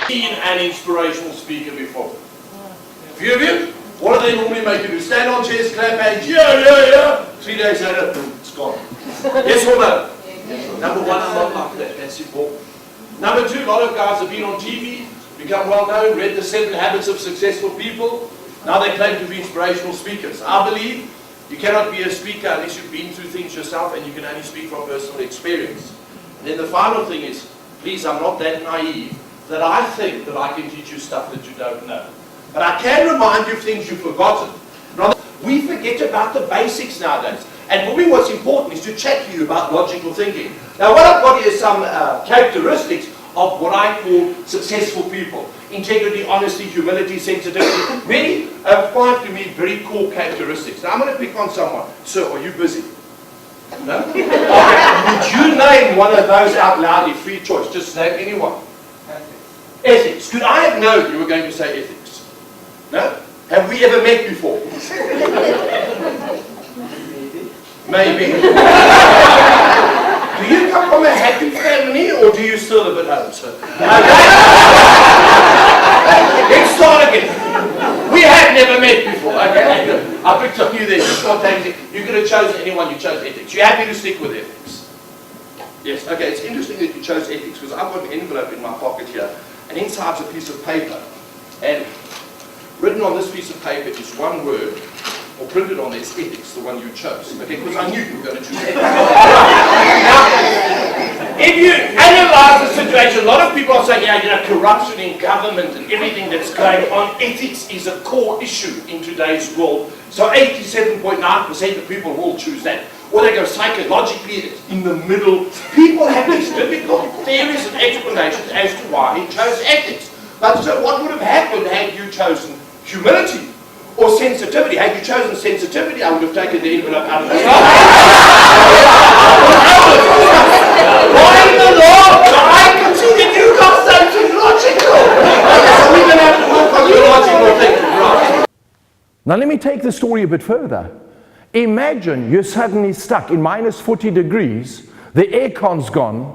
Seen an inspirational speaker before? A few of you? What do they normally make you do? Stand on chairs, clap hands, yeah. 3 days later, boom, it's gone. Yes or no? Number one, I'm not like that. That's important. Number two, a lot of guys have been on TV, become well known, read the 7 Habits of Successful People. Now they claim to be inspirational speakers. I believe you cannot be a speaker unless you've been through things yourself, and you can only speak from personal experience. And then the final thing is, please, I'm not that naive that I think that I can teach you stuff that you don't know. But I can remind you of things you've forgotten. We forget about the basics nowadays. And for me what's important is to chat to you about logical thinking. Now what I've got here is some characteristics of what I call successful people. Integrity, honesty, humility, sensitivity. Many find to me very core characteristics. Now I'm going to pick on someone. Sir, are you busy? No? Okay. Would you name one of those out loud? Free choice. Just name anyone. Ethics. Could I have known you were going to say ethics? No? Have we ever met before? Maybe. Do you come from a happy family or do you still live at home, sir? Okay? Let's start again. We have never met before. Okay? I picked up you there. You could have chosen anyone, you chose ethics. You happy to stick with ethics? Yes. Okay, it's interesting that you chose ethics because I've got an envelope in my pocket here and inside's a piece of paper. And written on this piece of paper is one word, or printed on this, ethics, the one you chose. Okay, because I knew you were going to choose ethics. Now, if you analyze the situation, a lot of people are saying, yeah, you know, corruption in government and everything that's going on, ethics is a core issue in today's world. So 87.9% of people will choose that. Or they go psychologically, it's in the middle. People have these difficult theories and explanations as to why he chose ethics. But so what would have happened had you chosen humility or sensitivity? Had you chosen sensitivity, I would have taken the envelope out of the Why in the Lord? I can see that you got something logical. So we're going to have to work on your logical thinking, right? Now let me take the story a bit further. Imagine you're suddenly stuck in minus 40 degrees, the aircon's gone,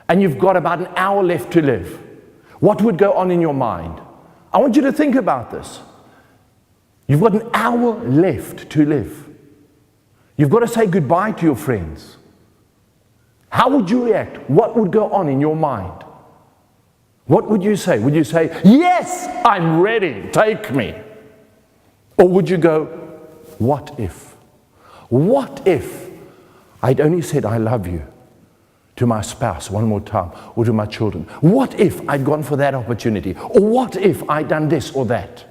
and you've got about an hour left to live. What would go on in your mind? I want you to think about this. You've got an hour left to live. You've got to say goodbye to your friends. How would you react? What would go on in your mind? What would you say? Would you say, yes, I'm ready, take me? Or would you go, what if? What if I'd only said I love you to my spouse one more time, or to my children? What if I'd gone for that opportunity? Or what if I'd done this or that?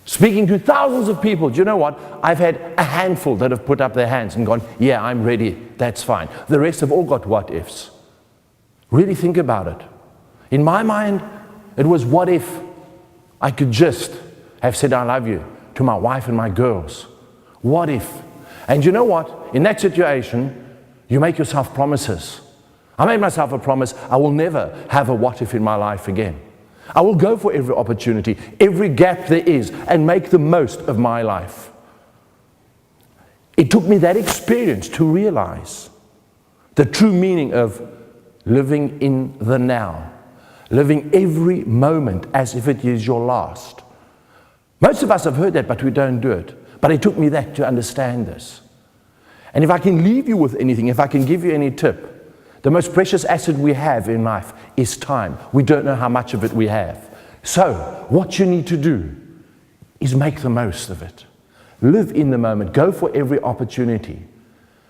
Speaking to thousands of people, do you know what? I've had a handful that have put up their hands and gone, yeah, I'm ready, that's fine. The rest have all got what ifs. Really think about it. In my mind, it was what if I could just have said I love you to my wife and my girls. What if? And you know what? In that situation, you make yourself promises. I made myself a promise, I will never have a what if in my life again. I will go for every opportunity, every gap there is, and make the most of my life. It took me that experience to realize the true meaning of living in the now, living every moment as if it is your last. Most of us have heard that, but we don't do it. But it took me that to understand this. And if I can leave you with anything, if I can give you any tip, the most precious asset we have in life is time. We don't know how much of it we have. So, what you need to do is make the most of it. Live in the moment. Go for every opportunity.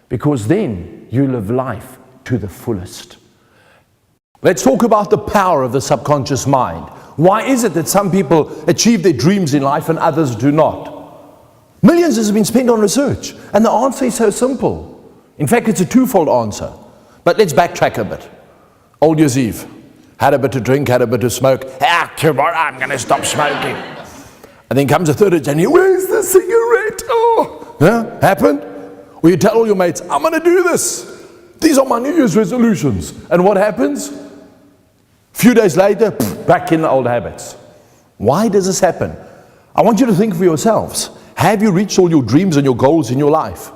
Because then you live life to the fullest. Let's talk about the power of the subconscious mind. Why is it that some people achieve their dreams in life and others do not? Millions has been spent on research, and the answer is so simple. In fact, it's a twofold answer. But let's backtrack a bit. Old Year's Eve, had a bit to drink, had a bit to smoke. Tomorrow I'm going to stop smoking. And then comes the 3rd of January, where's the cigarette? Oh, yeah, happened? Or you tell all your mates, I'm going to do this. These are my New Year's resolutions. And what happens? A few days later, back in the old habits. Why does this happen? I want you to think for yourselves. Have you reached all your dreams and your goals in your life?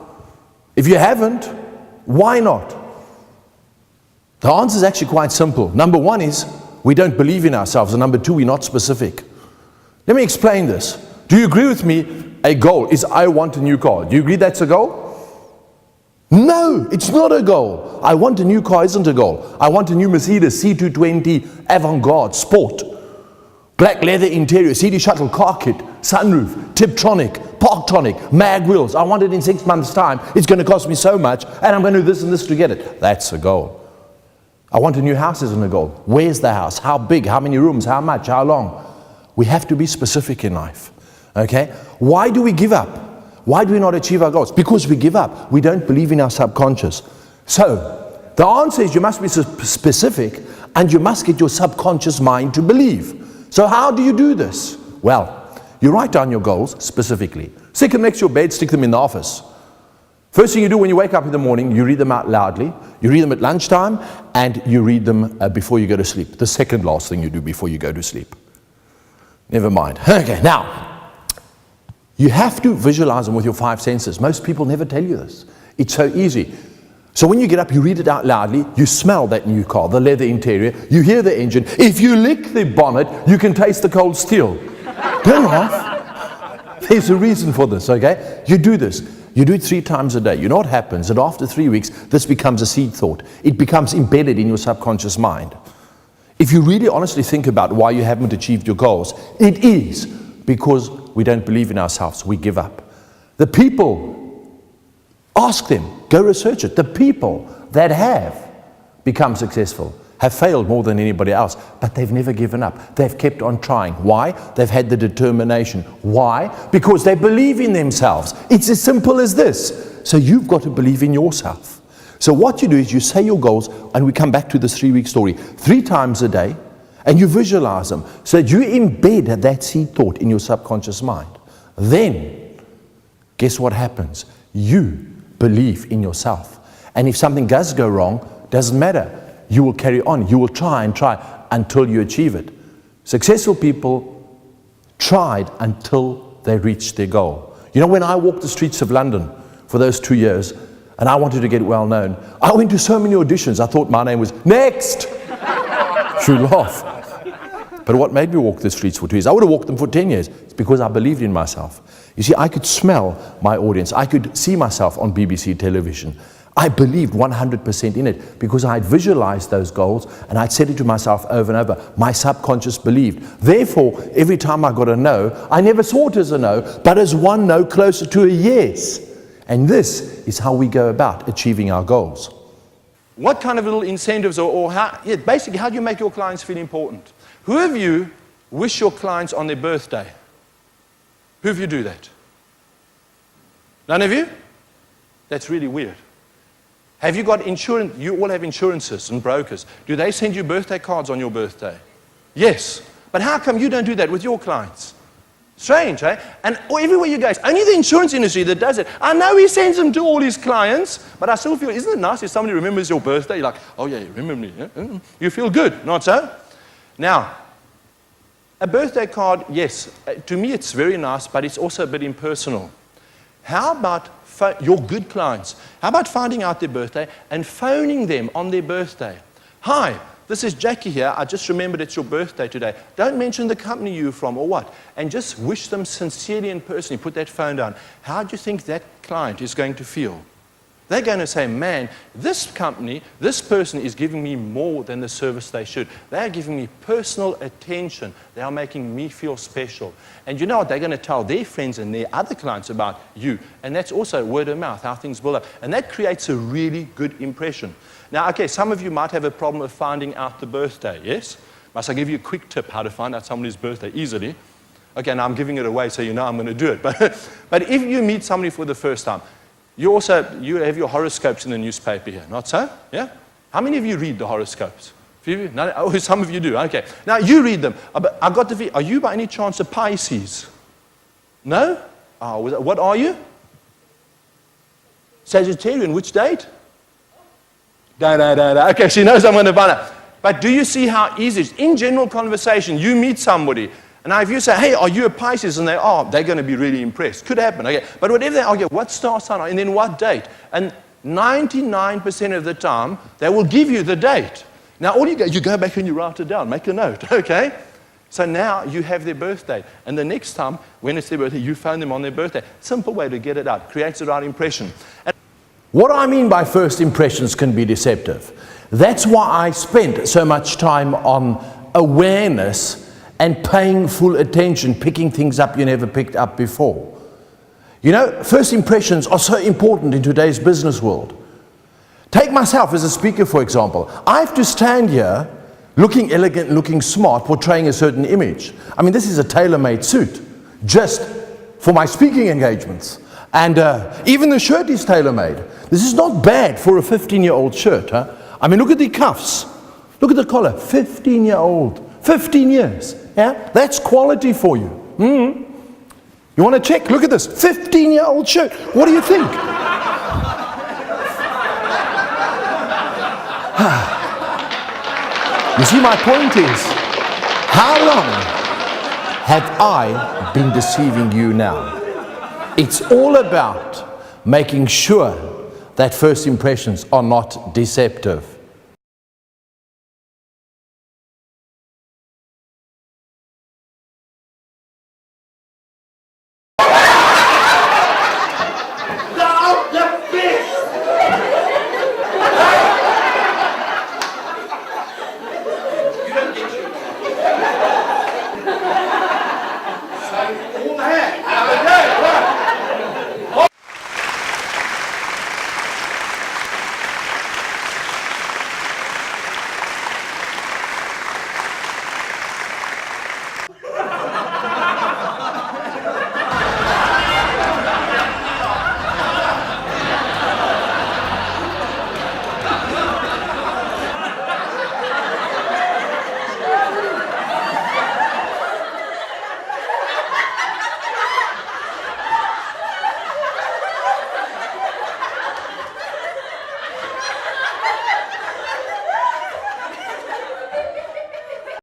If you haven't, why not? The answer is actually quite simple. Number one is, we don't believe in ourselves. And number two, we're not specific. Let me explain this. Do you agree with me? A goal is I want a new car. Do you agree that's a goal? No, it's not a goal. I want a new car isn't a goal. I want a new Mercedes C220 Avant-Garde Sport. Black leather interior, CD shuttle car kit, sunroof, Tiptronic, Parktronic, mag wheels. I want it in 6 months' time. It's going to cost me so much, and I'm going to do this and this to get it. That's a goal. I want a new house isn't a goal. Where's the house? How big? How many rooms? How much? How long? We have to be specific in life. Okay? Why do we give up? Why do we not achieve our goals? Because we give up. We don't believe in our subconscious. So, the answer is you must be specific, and you must get your subconscious mind to believe. So how do you do this? Well, you write down your goals specifically. Stick them next to your bed, stick them in the office. First thing you do when you wake up in the morning, you read them out loudly. You read them at lunchtime, and you read them before you go to sleep. The second last thing you do before you go to sleep. Never mind. Okay, now, you have to visualize them with your 5 senses. Most people never tell you this. It's so easy. So when you get up, you read it out loudly, you smell that new car, the leather interior, you hear the engine. If you lick the bonnet, you can taste the cold steel. Don't laugh. There's a reason for this, okay? You do this. You do it 3 times a day. You know what happens? That after 3 weeks, this becomes a seed thought. It becomes embedded in your subconscious mind. If you really honestly think about why you haven't achieved your goals, it is because we don't believe in ourselves. We give up. The people, ask them. Go research it. The people that have become successful have failed more than anybody else, but they've never given up. They've kept on trying. Why? They've had the determination. Why? Because they believe in themselves. It's as simple as this. So you've got to believe in yourself. So what you do is you say your goals, and we come back to this 3-week story, 3 times a day, and you visualize them so that you embed that seed thought in your subconscious mind. Then, guess what happens? You believe in yourself. And if something does go wrong, doesn't matter. You will carry on. You will try and try until you achieve it. Successful people tried until they reached their goal. You know, when I walked the streets of London for those 2 years, and I wanted to get well known, I went to so many auditions, I thought my name was next. You laugh. But what made me walk the streets for 2 years? I would have walked them for 10 years. It's because I believed in myself. You see, I could smell my audience. I could see myself on BBC television. I believed 100% in it because I had visualized those goals and I'd said it to myself over and over. My subconscious believed. Therefore, every time I got a no, I never saw it as a no, but as one no closer to a yes. And this is how we go about achieving our goals. What kind of little incentives basically, how do you make your clients feel important? Who of you wish your clients on their birthday? Who of you do that? None of you? That's really weird. Have you got insurance? You all have insurances and brokers. Do they send you birthday cards on your birthday? Yes. But how come you don't do that with your clients? Strange, eh? And everywhere you go, it's only the insurance industry that does it. I know he sends them to all his clients, but I still feel, isn't it nice if somebody remembers your birthday? You're like, oh yeah, you remember me. Yeah? You feel good, not so? Now, a birthday card, yes, to me it's very nice, but it's also a bit impersonal. How about your good clients? How about finding out their birthday and phoning them on their birthday? Hi, this is Jackie here. I just remembered it's your birthday today. Don't mention the company you're from or what. And just wish them sincerely and personally. Put that phone down. How do you think that client is going to feel? They're going to say, man, this company, this person is giving me more than the service they should. They're giving me personal attention. They are making me feel special. And you know what? They're going to tell their friends and their other clients about you. And that's also word of mouth, how things build up. And that creates a really good impression. Now, okay, some of you might have a problem of finding out the birthday, yes? Must I give you a quick tip how to find out somebody's birthday easily? Okay, now I'm giving it away so you know I'm going to do it. But if you meet somebody for the first time, you have your horoscopes in the newspaper here, not so? Yeah? How many of you read the horoscopes? A few of you? No, oh, some of you do. Okay. Now you read them. Are you by any chance a Pisces? No? Oh, what are you? Sagittarian. Which date? Okay, she knows I'm going to find out. But do you see how easy it is? In general conversation, you meet somebody. And now if you say, hey, are you a Pisces? And they're going to be really impressed. Could happen, okay. But whatever they argue, what star sign are you? And then what date? And 99% of the time, they will give you the date. Now, all you go back and you write it down, make a note, okay? So now you have their birthday. And the next time, when it's their birthday, you phone them on their birthday. Simple way to get it out. Creates the right impression. And what I mean by first impressions can be deceptive. That's why I spent so much time on awareness and paying full attention, picking things up you never picked up before. You know, first impressions are so important in today's business world. Take myself as a speaker, for example. I have to stand here looking elegant, looking smart, portraying a certain image. I mean, this is a tailor-made suit just for my speaking engagements. And even the shirt is tailor-made. This is not bad for a 15-year-old shirt. Huh? I mean, look at the cuffs. Look at the collar. 15-year-old. 15 years. Yeah? That's quality for you. You want to check? Look at this. 15-year-old shirt. What do you think? You see, my point is, how long have I been deceiving you now? It's all about making sure that first impressions are not deceptive.